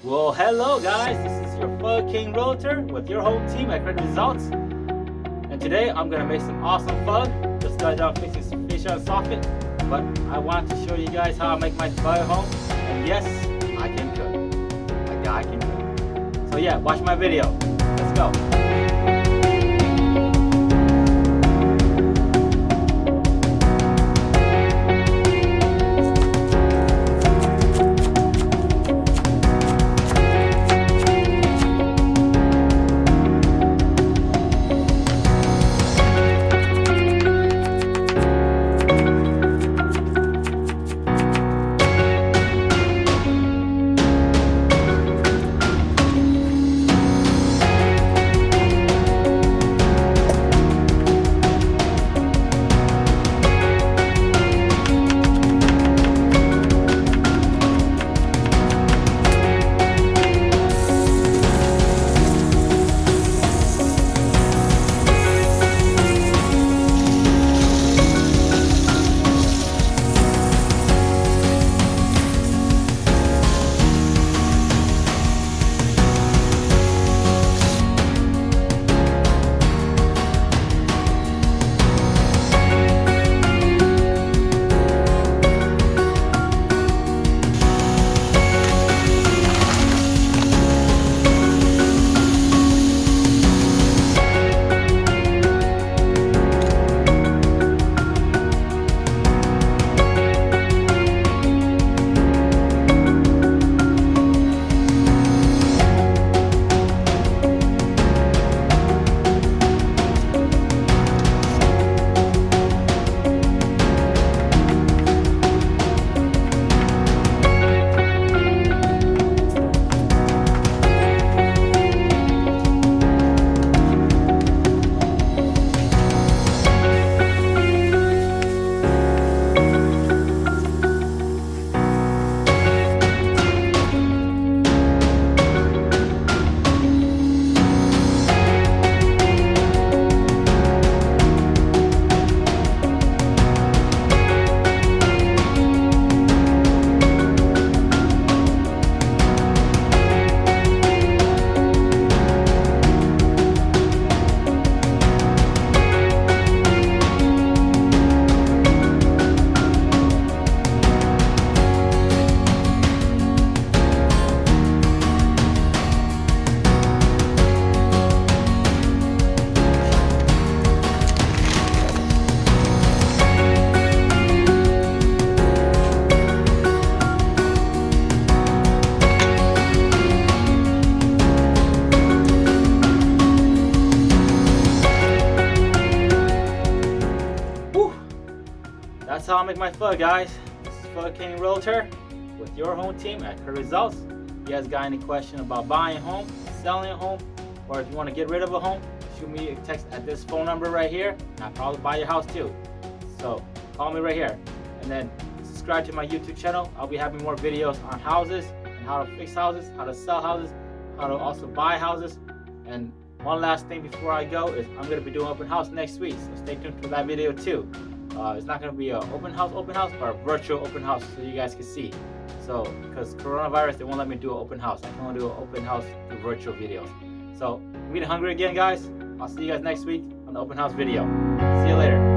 Well, hello guys, this is your PHO-KHANG Realtor with your home team at Credit Results. And today I'm going to make some awesome pho. Just got done fixing some fish on soffit, but I want to show you guys how I make my pho at home. And yes, I can cook. Like I can cook. So yeah, watch my video. Let's go. That's how I make my pho, guys. This is PHO-KHANG Realtor with your home team at Credit Results. If you guys got any question about buying a home, selling a home, or if you want to get rid of a home, shoot me a text at this phone number right here, and I'll probably buy your house too. So call me right here, and then subscribe to my YouTube channel. I'll be having more videos on houses and how to fix houses, how to sell houses, how to also buy houses. And one last thing before I go is I'm going to be doing open house next week, so stay tuned for that video too. It's not going to be an open house, but a virtual open house so you guys can see. So, because coronavirus, they won't let me do an open house. I can only do an open house through virtual videos. So, I'm getting hungry again, guys. I'll see you guys next week on the open house video. See you later.